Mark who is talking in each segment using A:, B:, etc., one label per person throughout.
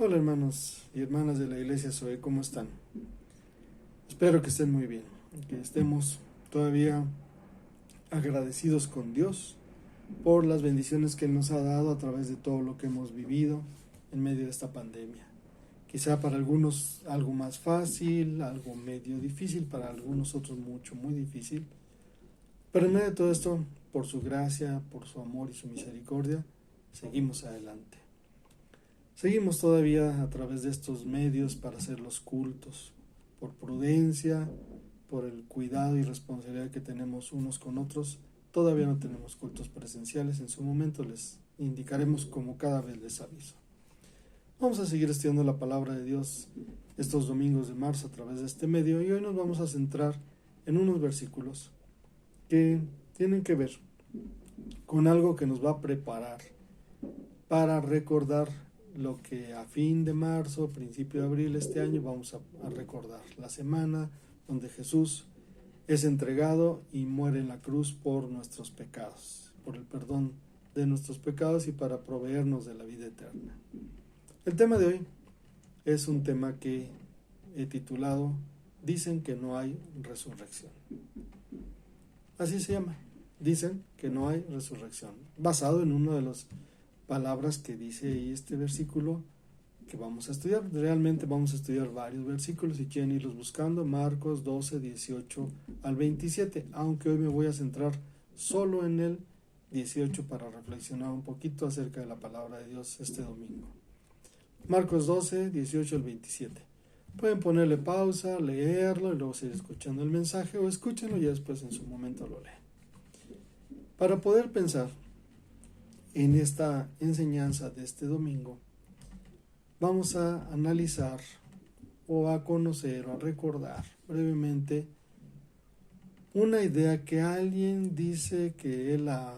A: Hola hermanos y hermanas de la iglesia Zoe, ¿cómo están? Espero que estén muy bien, que estemos todavía agradecidos con Dios por las bendiciones que Él nos ha dado a través de todo lo que hemos vivido en medio de esta pandemia. Quizá para algunos algo más fácil, algo medio difícil, para algunos otros muy difícil. Pero en medio de todo esto, por su gracia, por su amor y su misericordia, seguimos adelante. Seguimos todavía a través de estos medios para hacer los cultos, por prudencia, por el cuidado y responsabilidad que tenemos unos con otros. Todavía no tenemos cultos presenciales, en su momento les indicaremos como cada vez les aviso. Vamos a seguir estudiando la palabra de Dios estos domingos de marzo a través de este medio y hoy nos vamos a centrar en unos versículos que tienen que ver con algo que nos va a preparar para recordar lo que a fin de marzo, principio de abril este año vamos a recordar, la semana donde Jesús es entregado y muere en la cruz por nuestros pecados, por el perdón de nuestros pecados y para proveernos de la vida eterna. El tema de hoy es un tema que he titulado Dicen que no hay resurrección. Así se llama, dicen que no hay resurrección, basado en una de las palabras que dice ahí este versículo que vamos a estudiar. Realmente vamos a estudiar varios versículos, si quieren irlos buscando, Marcos 12, 18 al 27, aunque hoy me voy a centrar solo en el 18 para reflexionar un poquito acerca de la palabra de Dios este domingo. Marcos 12, 18 al 27. Pueden ponerle pausa, leerlo y luego seguir escuchando el mensaje o escúchenlo y después en su momento lo leen. Para poder pensar en esta enseñanza de este domingo, vamos a analizar o a conocer o a recordar brevemente una idea que alguien dice que él la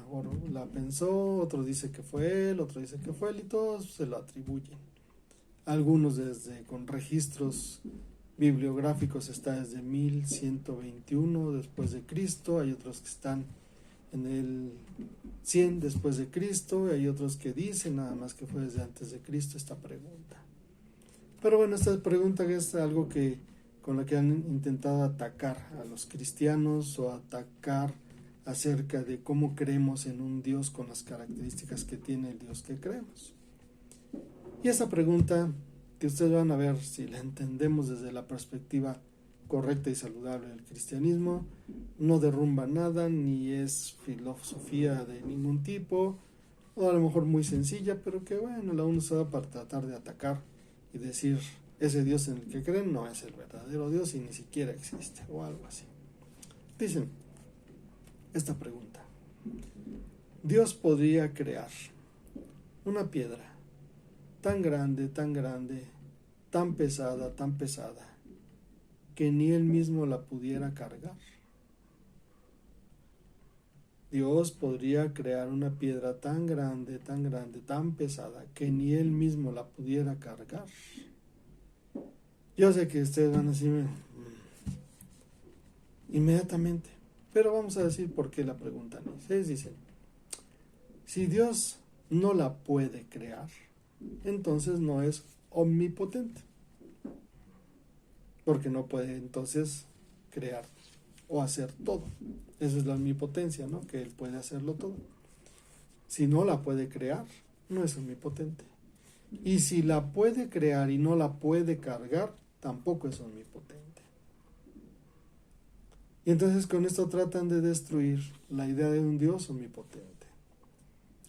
A: pensó, otro dice que fue él, otro dice que fue él y todos se lo atribuyen. Algunos desde con registros bibliográficos está desde 1121 después de Cristo, hay otros que están en el 100 después de Cristo, y hay otros que dicen nada más que fue desde antes de Cristo esta pregunta. Pero bueno, esta pregunta es algo con la que han intentado atacar a los cristianos o atacar acerca de cómo creemos en un Dios con las características que tiene el Dios que creemos. Y esa pregunta que ustedes van a ver si la entendemos desde la perspectiva correcta y saludable del cristianismo, no derrumba nada, ni es filosofía de ningún tipo, o a lo mejor muy sencilla, pero que bueno, la uno usa para tratar de atacar y decir, ese Dios en el que creen no es el verdadero Dios y ni siquiera existe, o algo así. Dicen esta pregunta: ¿Dios podría crear una piedra tan grande, tan pesada, que ni él mismo la pudiera cargar? Dios podría crear una piedra tan grande, tan pesada, que ni él mismo la pudiera cargar. Yo sé que ustedes van a decirme inmediatamente, pero vamos a decir por qué la preguntan. Ustedes dicen, si Dios no la puede crear, entonces no es omnipotente, porque no puede entonces crear o hacer todo. Esa es la omnipotencia, ¿no? Que Él puede hacerlo todo. Si no la puede crear, no es omnipotente. Y si la puede crear y no la puede cargar, tampoco es omnipotente. Y entonces con esto tratan de destruir la idea de un Dios omnipotente.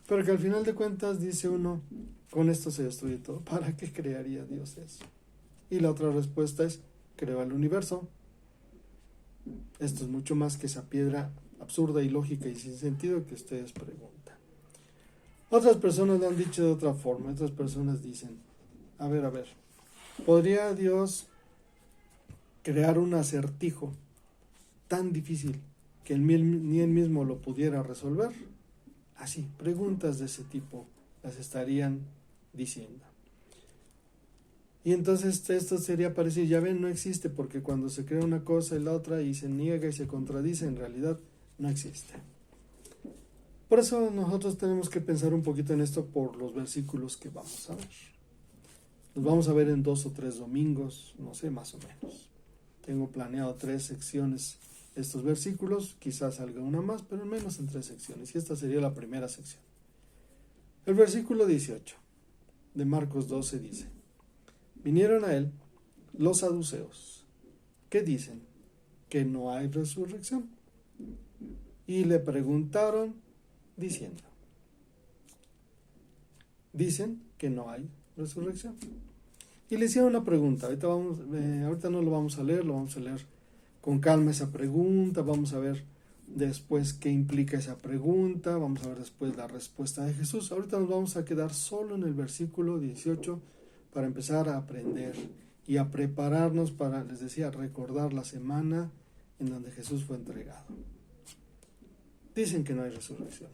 A: Pero que al final de cuentas dice uno, con esto se destruye todo. ¿Para qué crearía Dios eso? Y la otra respuesta es, creó el universo. Esto es mucho más que esa piedra absurda, ilógica y sin sentido que ustedes preguntan. Otras personas lo han dicho de otra forma. Otras personas dicen, a ver, ¿podría Dios crear un acertijo tan difícil que ni él mismo lo pudiera resolver? Así, preguntas de ese tipo las estarían diciendo. Y entonces esto sería parecido, ya ven, no existe, porque cuando se crea una cosa y la otra y se niega y se contradice, en realidad no existe. Por eso nosotros tenemos que pensar un poquito en esto por los versículos que vamos a ver. Los vamos a ver en 2 o 3 domingos, no sé, más o menos. Tengo planeado 3 secciones estos versículos, quizás salga una más, pero al menos en 3 secciones. Y esta sería la primera sección. El versículo 18 de Marcos 12 dice: vinieron a él los saduceos, que dicen que no hay resurrección, y le preguntaron diciendo: dicen que no hay resurrección. Y le hicieron una pregunta. Ahorita no lo vamos a leer, lo vamos a leer con calma esa pregunta. Vamos a ver después qué implica esa pregunta. Vamos a ver después la respuesta de Jesús. Ahorita nos vamos a quedar solo en el versículo 18 para empezar a aprender y a prepararnos para, les decía, recordar la semana en donde Jesús fue entregado. Dicen que no hay resurrección.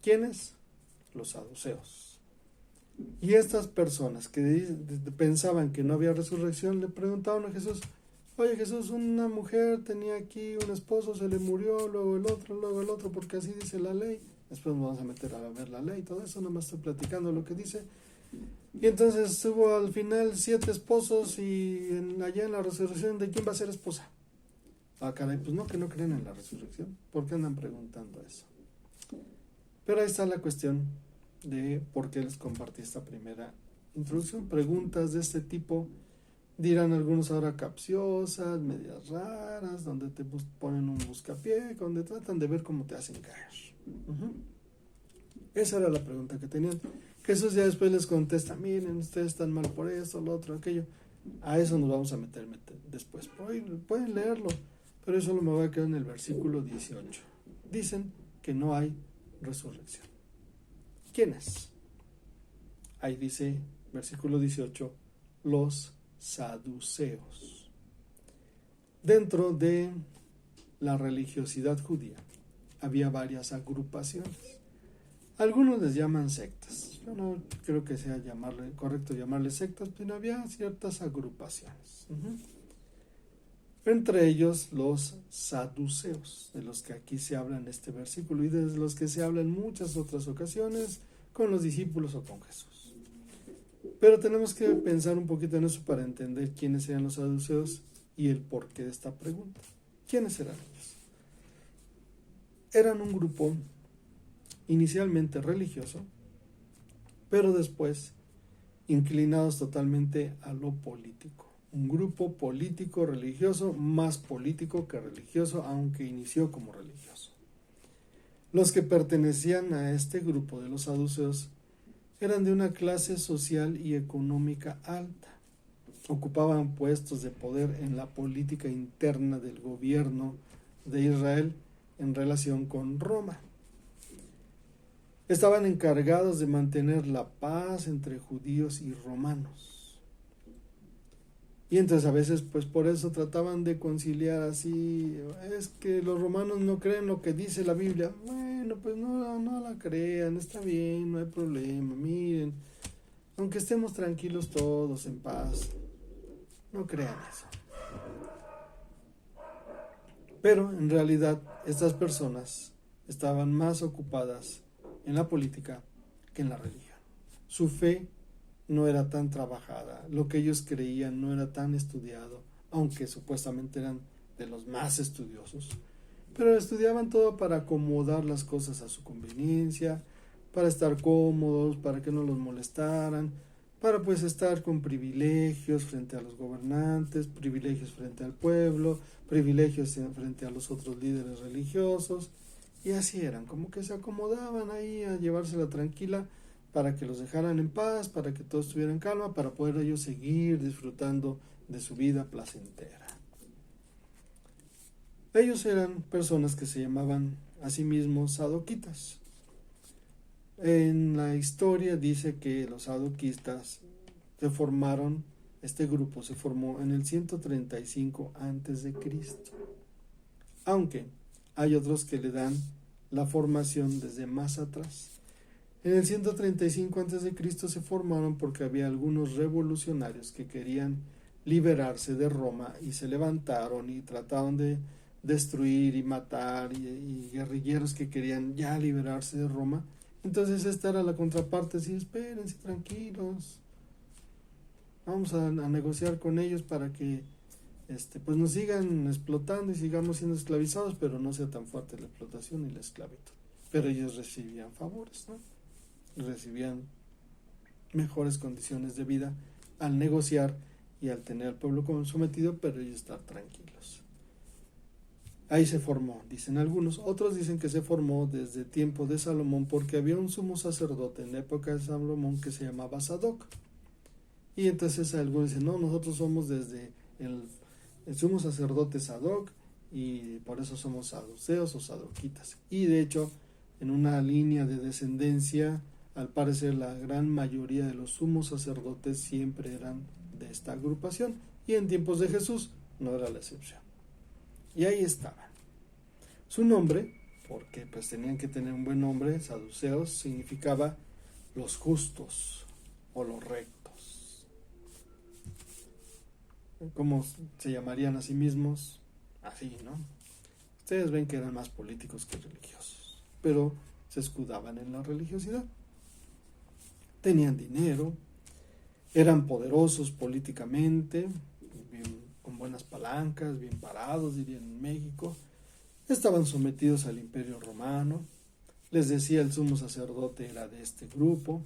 A: ¿Quiénes? Los saduceos. Y estas personas que pensaban que no había resurrección le preguntaban a Jesús: oye Jesús, una mujer tenía aquí un esposo, se le murió, luego el otro, porque así dice la ley. Después nos vamos a meter a ver la ley y todo eso, nomás estoy platicando lo que dice. Y entonces tuvo al final 7 esposos, y allá en la resurrección, ¿de quién va a ser esposa? Ah, caray, pues no, que no creen en la resurrección. ¿Por qué andan preguntando eso? Pero ahí está la cuestión de por qué les compartí esta primera introducción. Preguntas de este tipo, dirán algunos ahora, capciosas, medias raras, donde te ponen un buscapié, donde tratan de ver cómo te hacen caer. Esa era la pregunta que tenían. Jesús ya después les contesta: miren, ustedes están mal por esto, lo otro, aquello. A eso nos vamos a meter después. Pueden leerlo, pero eso solo me voy a quedar en el versículo 18. Dicen que no hay resurrección. ¿Quiénes? Ahí dice, versículo 18, los saduceos. Dentro de la religiosidad judía había varias agrupaciones. Algunos les llaman sectas. Yo no creo que sea correcto llamarles sectas, pero había ciertas agrupaciones. Entre ellos los saduceos, de los que aquí se habla en este versículo y de los que se habla en muchas otras ocasiones con los discípulos o con Jesús. Pero tenemos que pensar un poquito en eso para entender quiénes eran los saduceos y el porqué de esta pregunta. ¿Quiénes eran ellos? Eran un grupo inicialmente religioso, pero después inclinados totalmente a lo político. Un grupo político religioso, más político que religioso, aunque inició como religioso. Los que pertenecían a este grupo de los saduceos eran de una clase social y económica alta. Ocupaban puestos de poder en la política interna del gobierno de Israel en relación con Roma. Estaban encargados de mantener la paz entre judíos y romanos. Y entonces a veces, pues por eso trataban de conciliar así: es que los romanos no creen lo que dice la Biblia. Bueno, pues no la crean, está bien, no hay problema. Miren, aunque estemos tranquilos todos, en paz, no crean eso. Pero en realidad estas personas estaban más ocupadas en la política que en la religión. Su fe no era tan trabajada, lo que ellos creían no era tan estudiado, aunque supuestamente eran de los más estudiosos, pero estudiaban todo para acomodar las cosas a su conveniencia, para estar cómodos, para que no los molestaran, para pues estar con privilegios frente a los gobernantes, privilegios frente al pueblo, privilegios frente a los otros líderes religiosos, y así eran, como que se acomodaban ahí a llevársela tranquila, para que los dejaran en paz, para que todo estuviera en calma, para poder ellos seguir disfrutando de su vida placentera. Ellos eran personas que se llamaban a sí mismos sadoquitas. En la historia dice que los sadoquistas este grupo se formó en el 135 a.C., aunque hay otros que le dan la formación desde más atrás. En el 135 a.C. se formaron porque había algunos revolucionarios que querían liberarse de Roma y se levantaron y trataron de destruir y matar, y guerrilleros que querían ya liberarse de Roma. Entonces esta era la contraparte: sí, espérense tranquilos, vamos a negociar con ellos para que pues nos sigan explotando y sigamos siendo esclavizados, pero no sea tan fuerte la explotación y la esclavitud. Pero ellos recibían favores, ¿no? Recibían mejores condiciones de vida al negociar y al tener al pueblo como sometido, pero ellos estar tranquilos. Ahí se formó, dicen algunos. Otros dicen que se formó desde tiempo de Salomón, porque había un sumo sacerdote en la época de Salomón que se llamaba Sadoc. Y entonces algunos dicen, no, nosotros somos desde el sumo sacerdote Sadoc, y por eso somos saduceos o sadoquitas. Y de hecho, en una línea de descendencia, al parecer la gran mayoría de los sumos sacerdotes siempre eran de esta agrupación, y en tiempos de Jesús no era la excepción. Y ahí estaban. Su nombre, porque pues tenían que tener un buen nombre, saduceos, significaba los justos o los rectos. ¿Cómo se llamarían a sí mismos? Así, ¿no? Ustedes ven que eran más políticos que religiosos, pero se escudaban en la religiosidad. Tenían dinero, eran poderosos políticamente, con buenas palancas, bien parados, dirían en México. Estaban sometidos al Imperio Romano. Les decía, el sumo sacerdote era de este grupo.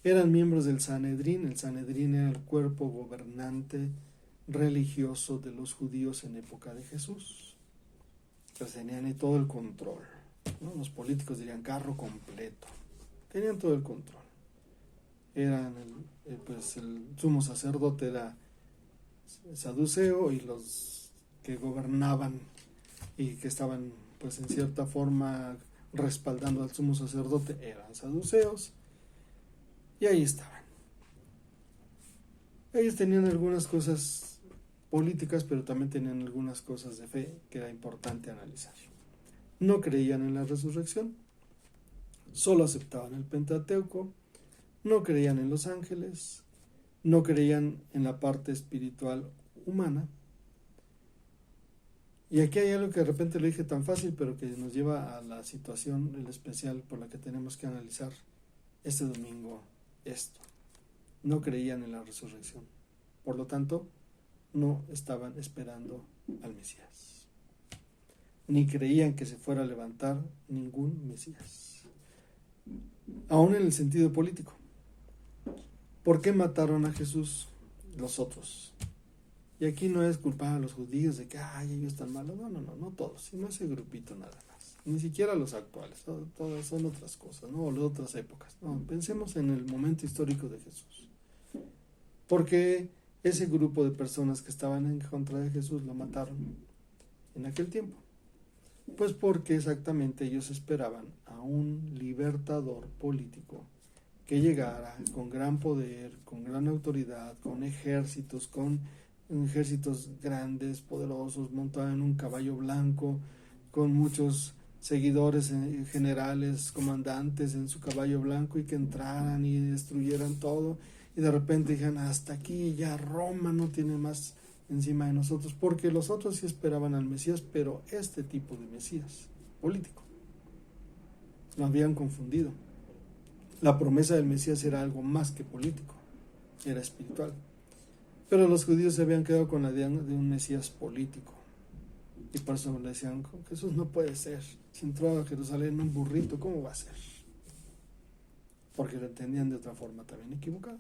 A: Eran miembros del Sanedrín. El Sanedrín era el cuerpo gobernante religioso de los judíos en época de Jesús. Entonces tenían ahí todo el control, ¿no? Los políticos dirían carro completo. Tenían todo el control. Eran el sumo sacerdote era saduceo, y los que gobernaban y que estaban pues en cierta forma respaldando al sumo sacerdote eran saduceos, y ahí estaban. Ellos tenían algunas cosas políticas, pero también tenían algunas cosas de fe que era importante analizar. No creían en la resurrección, solo aceptaban el Pentateuco, no creían en los ángeles, no creían en la parte espiritual humana. Y aquí hay algo que de repente lo dije tan fácil, pero que nos lleva a la situación el especial por la que tenemos que analizar este domingo esto. No creían en la resurrección. Por lo tanto, no estaban esperando al Mesías. Ni creían que se fuera a levantar ningún Mesías. Aún en el sentido político. ¿Por qué mataron a Jesús los otros? Y aquí no es culpar a los judíos de que ellos están malos. No todos, sino ese grupito nada más. Ni siquiera los actuales, todas son otras cosas, ¿no? O de otras épocas. No, pensemos en el momento histórico de Jesús. Porque ese grupo de personas que estaban en contra de Jesús lo mataron en aquel tiempo. Pues porque exactamente ellos esperaban a un libertador político que llegara con gran poder, con gran autoridad, con ejércitos grandes, poderosos, montado en un caballo blanco, con muchos seguidores, generales, comandantes en su caballo blanco, y que entraran y destruyeran todo, y de repente dijeron, hasta aquí, ya Roma no tiene más encima de nosotros, porque los otros sí esperaban al Mesías, pero este tipo de Mesías político lo habían confundido. La promesa del Mesías era algo más que político, era espiritual. Pero los judíos se habían quedado con la idea de un Mesías político. Y por eso le decían, Jesús no puede ser. Si entró a Jerusalén en un burrito, ¿cómo va a ser? Porque lo entendían de otra forma también equivocada.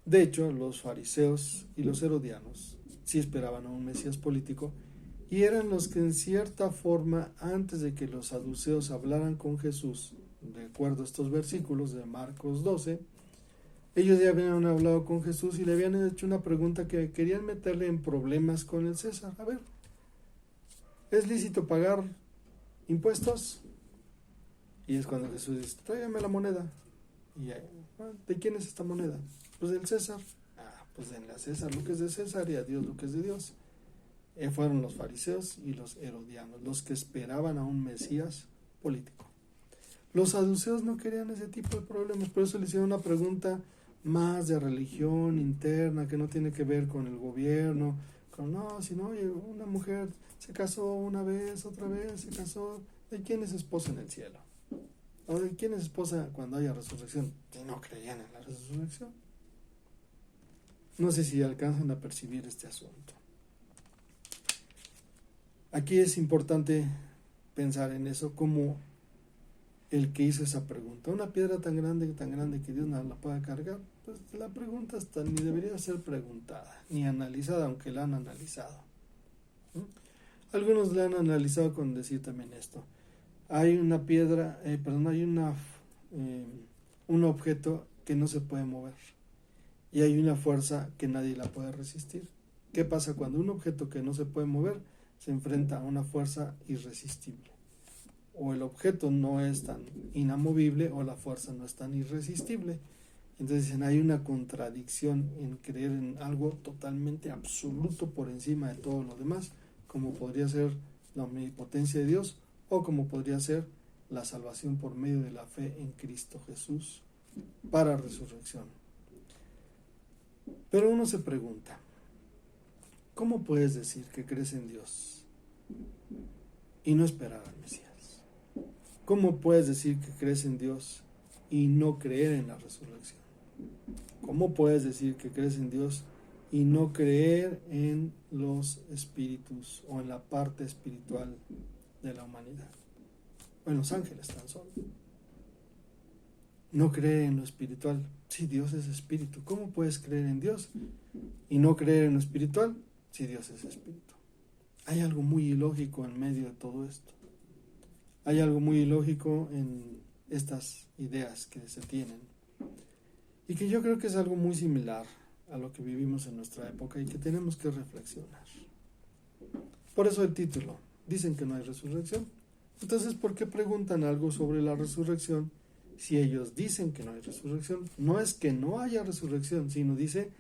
A: De hecho, los fariseos y los herodianos sí esperaban a un Mesías político, y eran los que en cierta forma, antes de que los saduceos hablaran con Jesús, de acuerdo a estos versículos de Marcos 12, ellos ya habían hablado con Jesús y le habían hecho una pregunta que querían meterle en problemas con el César. A ver, ¿es lícito pagar impuestos? Y es cuando Jesús dice, tráigame la moneda. Y ¿de quién es esta moneda? Pues del César. Pues denle a César lo que es de César y a Dios lo que es de Dios. Fueron los fariseos y los herodianos los que esperaban a un Mesías político. Los saduceos no querían ese tipo de problemas, por eso le hicieron una pregunta más de religión interna, que no tiene que ver con el gobierno, sino, oye, una mujer se casó una vez, otra vez, se casó, ¿de quién es esposa en el cielo? ¿O de quién es esposa cuando haya resurrección? Y no creían en la resurrección. No sé si alcanzan a percibir este asunto. Aquí es importante pensar en eso como el que hizo esa pregunta. Una piedra tan grande que Dios no la pueda cargar, pues la pregunta hasta ni debería ser preguntada, ni analizada, aunque la han analizado. ¿Mm? Algunos la han analizado con decir también esto. Hay una piedra, hay un objeto que no se puede mover y hay una fuerza que nadie la puede resistir. ¿Qué pasa cuando un objeto que no se puede mover se enfrenta a una fuerza irresistible? O el objeto no es tan inamovible o la fuerza no es tan irresistible. Entonces dicen, hay una contradicción en creer en algo totalmente absoluto por encima de todo lo demás, como podría ser la omnipotencia de Dios o como podría ser la salvación por medio de la fe en Cristo Jesús para resurrección. Pero uno se pregunta, ¿cómo puedes decir que crees en Dios y no esperar al Mesías? ¿Cómo puedes decir que crees en Dios y no creer en la resurrección? ¿Cómo puedes decir que crees en Dios y no creer en los espíritus o en la parte espiritual de la humanidad? O en los ángeles tan solo. No creer en lo espiritual. Si Dios es espíritu, ¿cómo puedes creer en Dios y no creer en lo espiritual si Dios es espíritu? Hay algo muy ilógico en medio de todo esto. Hay algo muy ilógico en estas ideas que se tienen y que yo creo que es algo muy similar a lo que vivimos en nuestra época y que tenemos que reflexionar. Por eso el título, dicen que no hay resurrección. Entonces, ¿por qué preguntan algo sobre la resurrección si ellos dicen que no hay resurrección? No es que no haya resurrección, sino dicen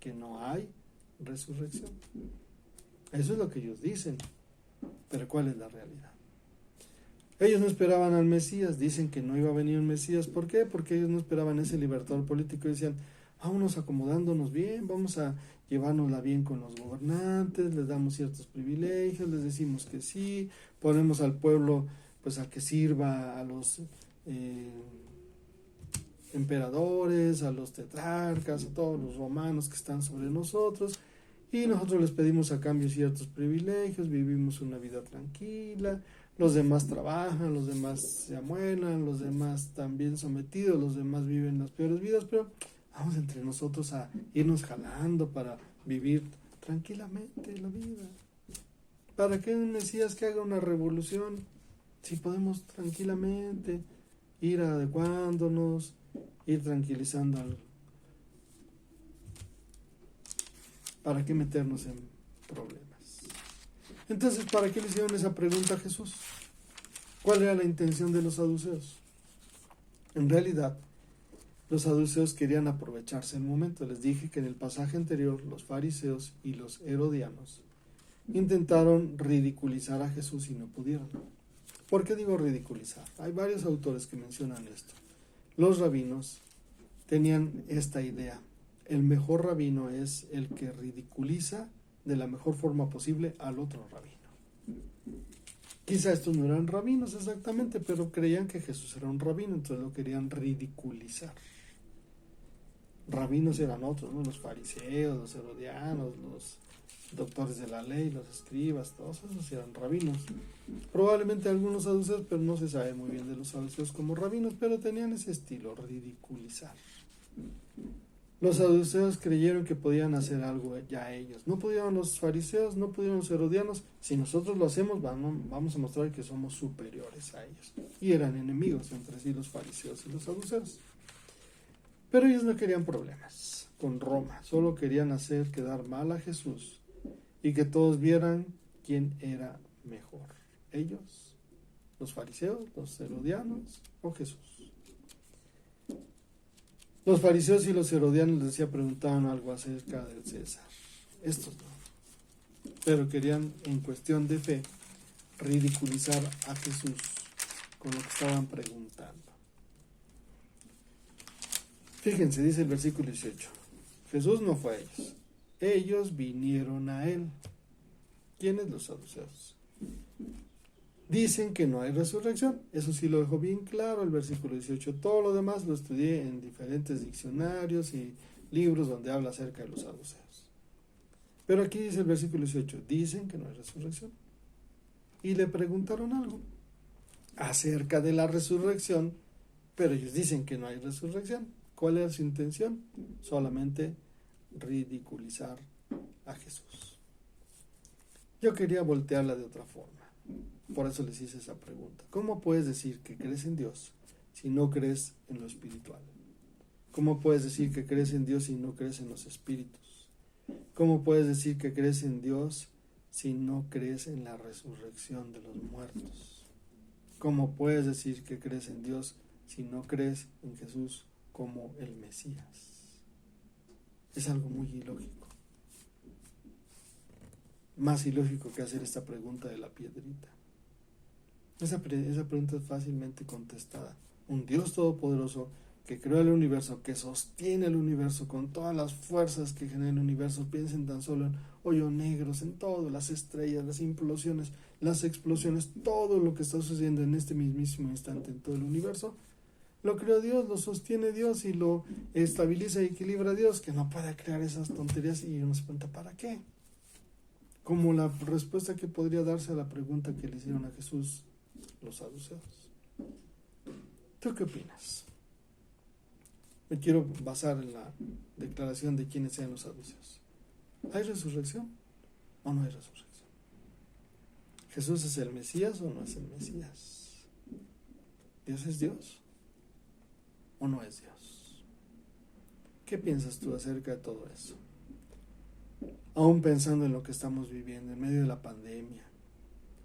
A: que no hay resurrección. Eso es lo que ellos dicen, pero ¿cuál es la realidad? Ellos no esperaban al Mesías, dicen que no iba a venir un Mesías. ¿Por qué? Porque ellos no esperaban ese libertador político y decían, vámonos acomodándonos bien, vamos a llevárnosla bien con los gobernantes, les damos ciertos privilegios, les decimos que sí, ponemos al pueblo pues a que sirva a los emperadores, a los tetrarcas, a todos los romanos que están sobre nosotros, y nosotros les pedimos a cambio ciertos privilegios, vivimos una vida tranquila, los demás trabajan, los demás se amuelan, los demás están bien sometidos, los demás viven las peores vidas, pero vamos entre nosotros a irnos jalando para vivir tranquilamente la vida. ¿Para qué un Mesías que haga una revolución si podemos tranquilamente ir adecuándonos, ir tranquilizando algo? ¿Para qué meternos en problemas? Entonces, ¿para qué le hicieron esa pregunta a Jesús? ¿Cuál era la intención de los saduceos? En realidad, los saduceos querían aprovecharse el momento. Les dije que en el pasaje anterior los fariseos y los herodianos intentaron ridiculizar a Jesús y no pudieron. ¿Por qué digo ridiculizar? Hay varios autores que mencionan esto. Los rabinos tenían esta idea. El mejor rabino es el que ridiculiza de la mejor forma posible al otro rabino. Quizá estos no eran rabinos exactamente, pero creían que Jesús era un rabino, entonces lo querían ridiculizar. Rabinos eran otros, ¿no? Los fariseos, los herodianos, los doctores de la ley, los escribas, todos esos eran rabinos. Probablemente algunos saduceos, pero no se sabe muy bien de los saduceos como rabinos, pero tenían ese estilo, ridiculizar. Los saduceos creyeron que podían hacer algo ya ellos. No pudieron los fariseos, no pudieron los herodianos. Si nosotros lo hacemos, vamos a mostrar que somos superiores a ellos. Y eran enemigos entre sí los fariseos y los saduceos. Pero ellos no querían problemas con Roma. Solo querían hacer quedar mal a Jesús y que todos vieran quién era mejor. Ellos, los fariseos, los herodianos o Jesús. Los fariseos y los herodianos preguntaban algo acerca del César. Estos no. Pero querían, en cuestión de fe, ridiculizar a Jesús con lo que estaban preguntando. Fíjense, dice el versículo 18. Jesús no fue a ellos. Ellos vinieron a él. ¿Quiénes? Los saduceos. Dicen que no hay resurrección. Eso sí lo dejó bien claro el versículo 18. Todo lo demás lo estudié en diferentes diccionarios y libros donde habla acerca de los saduceos. Pero aquí dice el versículo 18, dicen que no hay resurrección. Y le preguntaron algo acerca de la resurrección, pero ellos dicen que no hay resurrección. ¿Cuál era su intención? Solamente ridiculizar a Jesús. Yo quería voltearla de otra forma. Por eso les hice esa pregunta. ¿Cómo puedes decir que crees en Dios si no crees en lo espiritual? ¿Cómo puedes decir que crees en Dios si no crees en los espíritus? ¿Cómo puedes decir que crees en Dios si no crees en la resurrección de los muertos? ¿Cómo puedes decir que crees en Dios si no crees en Jesús como el Mesías? Es algo muy ilógico. Más ilógico que hacer esta pregunta de la piedrita. Esa pregunta es fácilmente contestada. Un Dios todopoderoso que creó el universo, que sostiene el universo con todas las fuerzas que genera el universo. Piensen tan solo en hoyos negros, en todo, las estrellas, las implosiones, las explosiones, todo lo que está sucediendo en este mismísimo instante en todo el universo. Lo creó Dios, lo sostiene Dios y lo estabiliza y equilibra Dios, que no puede crear esas tonterías. Y uno se pregunta, ¿para qué? Como la respuesta que podría darse a la pregunta que le hicieron a Jesús los saduceos. ¿Tú qué opinas? Me quiero basar en la declaración de quiénes sean los saduceos. ¿Hay resurrección o no hay resurrección? ¿Jesús es el Mesías o no es el Mesías? ¿Dios es Dios o no es Dios? ¿Qué piensas tú acerca de todo eso? Aún pensando en lo que estamos viviendo, en medio de la pandemia,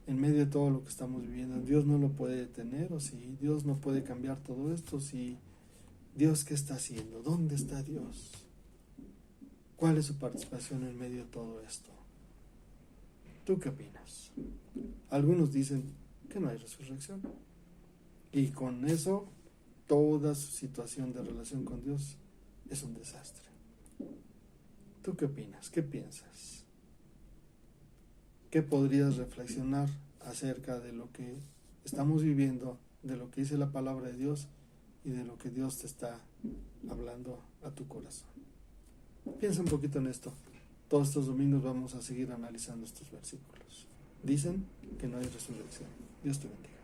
A: en medio de todo lo que estamos viviendo, ¿Dios no lo puede detener? ¿O si Dios no puede cambiar todo esto? ¿Si Dios qué está haciendo? ¿Dónde está Dios? ¿Cuál es su participación en medio de todo esto? ¿Tú qué opinas? Algunos dicen que no hay resurrección. Y con eso, toda su situación de relación con Dios es un desastre. ¿Tú qué opinas? ¿Qué piensas? ¿Qué podrías reflexionar acerca de lo que estamos viviendo, de lo que dice la palabra de Dios y de lo que Dios te está hablando a tu corazón? Piensa un poquito en esto. Todos estos domingos vamos a seguir analizando estos versículos. Dicen que no hay resurrección. Dios te bendiga.